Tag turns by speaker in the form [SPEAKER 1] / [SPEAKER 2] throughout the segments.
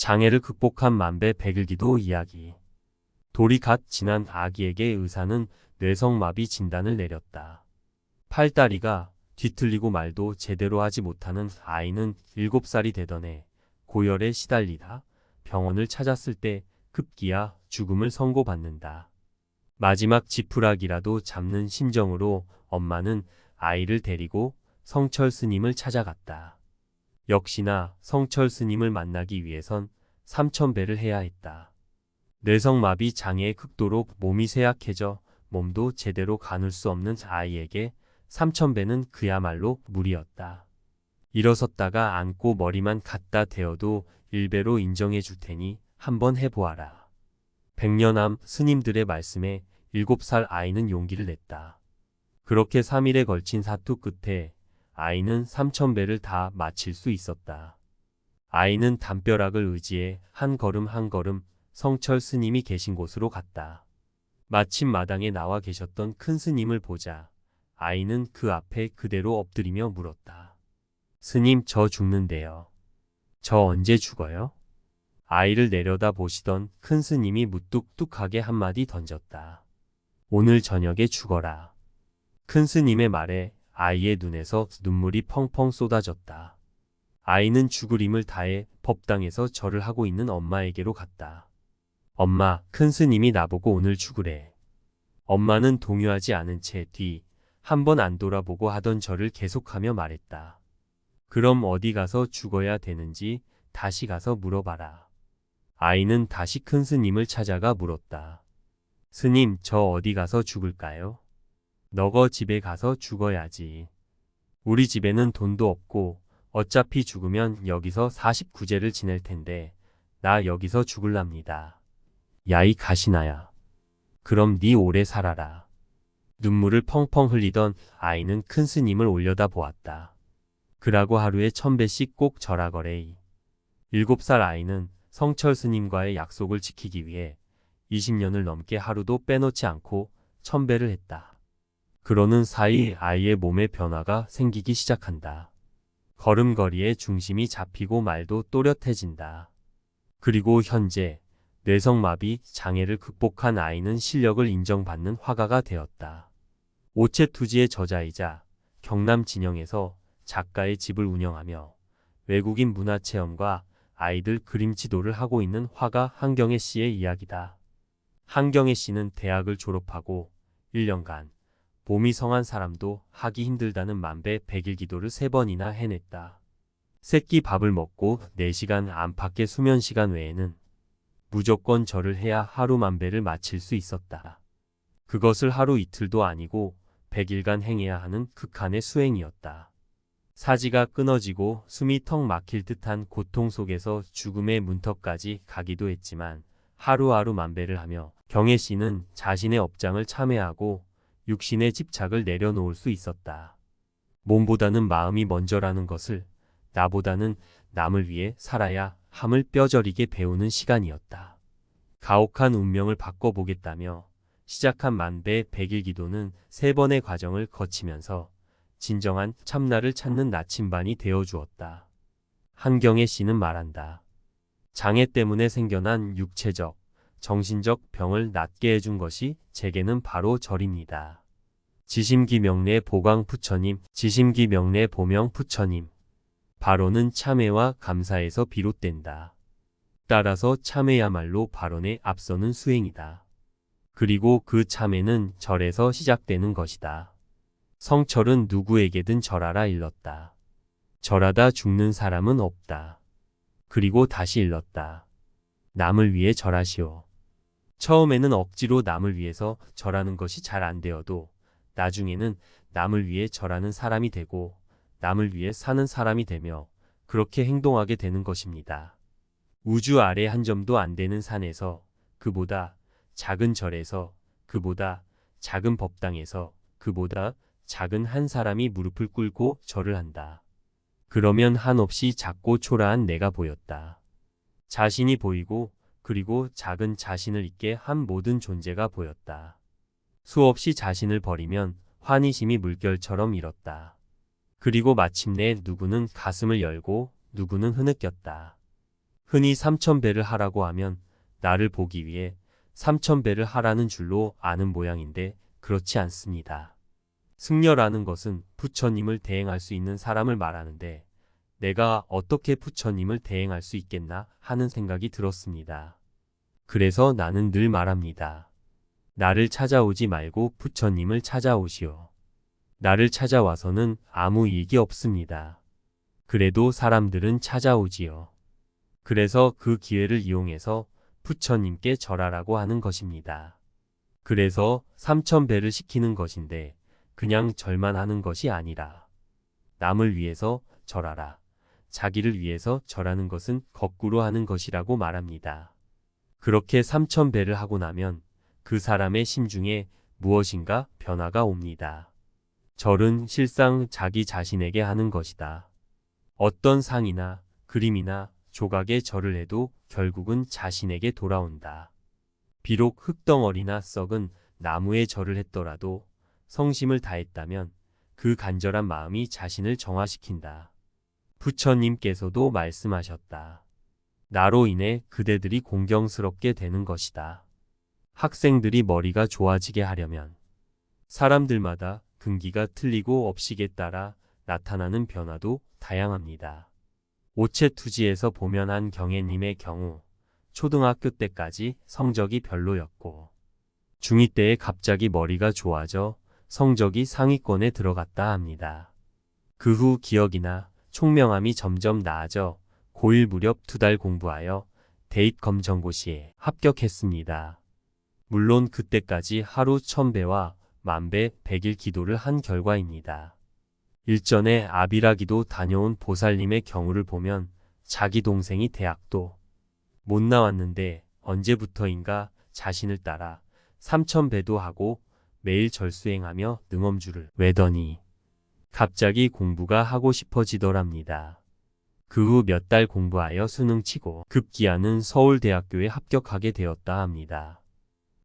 [SPEAKER 1] 장애를 극복한 만배백일기도 이야기. 돌이 갓 지난 아기에게 의사는 뇌성마비 진단을 내렸다. 팔다리가 뒤틀리고 말도 제대로 하지 못하는 아이는 7살이 되던 해 고열에 시달리다 병원을 찾았을 때 급기야 죽음을 선고받는다. 마지막 지푸라기라도 잡는 심정으로 엄마는 아이를 데리고 성철 스님을 찾아갔다. 역시나 성철 스님을 만나기 위해선 3000배를 해야 했다. 뇌성마비 장애의 극도로 몸이 쇠약해져 몸도 제대로 가눌 수 없는 아이에게 3000배는 그야말로 무리였다. 일어섰다가 앉고 머리만 갖다 대어도 1배로 인정해 줄 테니 한번 해보아라. 백년암 스님들의 말씀에 7살 아이는 용기를 냈다. 그렇게 3일에 걸친 사투 끝에 아이는 3000배를 다 마칠 수 있었다. 아이는 담벼락을 의지해 한 걸음 한 걸음 성철 스님이 계신 곳으로 갔다. 마침 마당에 나와 계셨던 큰 스님을 보자 아이는 그 앞에 그대로 엎드리며 물었다. 스님, 저 죽는데요. 저 언제 죽어요? 아이를 내려다 보시던 큰 스님이 무뚝뚝하게 한마디 던졌다. 오늘 저녁에 죽어라. 큰 스님의 말에 아이의 눈에서 눈물이 펑펑 쏟아졌다. 아이는 죽을 힘을 다해 법당에서 절을 하고 있는 엄마에게로 갔다. 엄마, 큰 스님이 나보고 오늘 죽으래. 엄마는 동요하지 않은 채 뒤 한 번 안 돌아보고 하던 절을 계속하며 말했다. 그럼 어디 가서 죽어야 되는지 다시 가서 물어봐라. 아이는 다시 큰 스님을 찾아가 물었다. 스님, 저 어디 가서 죽을까요? 너거 집에 가서 죽어야지. 우리 집에는 돈도 없고 어차피 죽으면 여기서 49제를 지낼 텐데 나 여기서 죽을랍니다. 야이 가시나야. 그럼 네 오래 살아라. 눈물을 펑펑 흘리던 아이는 큰 스님을 올려다 보았다. 그라고 하루에 1000배씩 꼭 절하거래이. 7살 아이는 성철 스님과의 약속을 지키기 위해 20년을 넘게 하루도 빼놓지 않고 1000배를 했다. 그러는 사이 아이의 몸에 변화가 생기기 시작한다. 걸음걸이에 중심이 잡히고 말도 또렷해진다. 그리고 현재 뇌성마비 장애를 극복한 아이는 실력을 인정받는 화가가 되었다. 오체투지의 저자이자 경남 진영에서 작가의 집을 운영하며 외국인 문화체험과 아이들 그림 지도를 하고 있는 화가 한경애 씨의 이야기다. 한경애 씨는 대학을 졸업하고 1년간 몸이 성한 사람도 하기 힘들다는 만배백일기도를 3번이나 해냈다. 새끼 밥을 먹고 4시간 안팎의 수면 시간 외에는 무조건 절을 해야 하루 만배를 마칠 수 있었다. 그것을 하루 이틀도 아니고 100일간 행해야 하는 극한의 수행이었다. 사지가 끊어지고 숨이 턱 막힐 듯한 고통 속에서 죽음의 문턱까지 가기도 했지만 하루하루 만배를 하며 경애 씨는 자신의 업장을 참회하고 육신의 집착을 내려놓을 수 있었다. 몸보다는 마음이 먼저라는 것을 나보다는 남을 위해 살아야 함을 뼈저리게 배우는 시간이었다. 가혹한 운명을 바꿔보겠다며 시작한 만배백일기도는 3번의 과정을 거치면서 진정한 참나를 찾는 나침반이 되어주었다. 한경애 씨는 말한다. 장애 때문에 생겨난 육체적, 정신적 병을 낫게 해준 것이 제게는 바로 절입니다. 지심기명래 보광부처님, 지심기명래 보명부처님. 발언은 참회와 감사에서 비롯된다. 따라서 참회야말로 발언에 앞서는 수행이다. 그리고 그 참회는 절에서 시작되는 것이다. 성철은 누구에게든 절하라 일렀다. 절하다 죽는 사람은 없다. 그리고 다시 일렀다. 남을 위해 절하시오. 처음에는 억지로 남을 위해서 절하는 것이 잘 안 되어도 나중에는 남을 위해 절하는 사람이 되고 남을 위해 사는 사람이 되며 그렇게 행동하게 되는 것입니다. 우주 아래 한 점도 안 되는 산에서 그보다 작은 절에서 그보다 작은 법당에서 그보다 작은 한 사람이 무릎을 꿇고 절을 한다. 그러면 한없이 작고 초라한 내가 보였다. 자신이 보이고 그리고 작은 자신을 있게 한 모든 존재가 보였다. 수없이 자신을 버리면 환희심이 물결처럼 일었다. 그리고 마침내 누구는 가슴을 열고 누구는 흐느꼈다. 흔히 3000배를 하라고 하면 나를 보기 위해 3000배를 하라는 줄로 아는 모양인데 그렇지 않습니다. 승려라는 것은 부처님을 대행할 수 있는 사람을 말하는데 내가 어떻게 부처님을 대행할 수 있겠나 하는 생각이 들었습니다. 그래서 나는 늘 말합니다. 나를 찾아오지 말고 부처님을 찾아오시오. 나를 찾아와서는 아무 이익이 없습니다. 그래도 사람들은 찾아오지요. 그래서 그 기회를 이용해서 부처님께 절하라고 하는 것입니다. 그래서 3000배를 시키는 것인데 그냥 절만 하는 것이 아니라 남을 위해서 절하라. 자기를 위해서 절하는 것은 거꾸로 하는 것이라고 말합니다. 그렇게 3000배를 하고 나면 그 사람의 심중에 무엇인가 변화가 옵니다. 절은 실상 자기 자신에게 하는 것이다. 어떤 상이나 그림이나 조각에 절을 해도 결국은 자신에게 돌아온다. 비록 흙덩어리나 썩은 나무에 절을 했더라도 성심을 다했다면 그 간절한 마음이 자신을 정화시킨다. 부처님께서도 말씀하셨다. 나로 인해 그대들이 공경스럽게 되는 것이다. 학생들이 머리가 좋아지게 하려면 사람들마다 근기가 틀리고 업식에 따라 나타나는 변화도 다양합니다. 오체투지에서 보면 한 경애님의 경우 초등학교 때까지 성적이 별로였고 중2 때에 갑자기 머리가 좋아져 성적이 상위권에 들어갔다 합니다. 그 후 기억이나 총명함이 점점 나아져 고1 무렵 2달 공부하여 대입검정고시에 합격했습니다. 물론 그때까지 하루 1000배와 1000배 100일 기도를 한 결과입니다. 일전에 아비라기도 다녀온 보살님의 경우를 보면 자기 동생이 대학도 못 나왔는데 언제부터인가 자신을 따라 3000배도 하고 매일 절수행하며 능엄주를 외더니 갑자기 공부가 하고 싶어지더랍니다. 그 후 몇 달 공부하여 수능 치고 급기야는 서울대학교에 합격하게 되었다 합니다.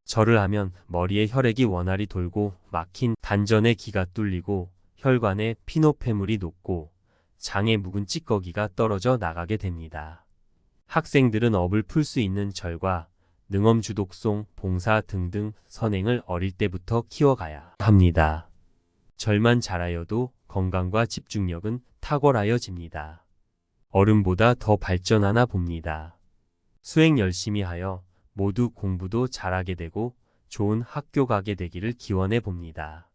[SPEAKER 1] 절을 하면 머리에 혈액이 원활히 돌고 막힌 단전의 기가 뚫리고 혈관에 피노폐물이 녹고 장에 묵은 찌꺼기가 떨어져 나가게 됩니다. 학생들은 업을 풀 수 있는 절과 능엄주독송, 봉사 등등 선행을 어릴 때부터 키워가야 합니다. 절만 잘하여도 건강과 집중력은 탁월하여집니다. 어른보다 더 발전하나 봅니다. 수행 열심히 하여 모두 공부도 잘하게 되고 좋은 학교 가게 되기를 기원해 봅니다.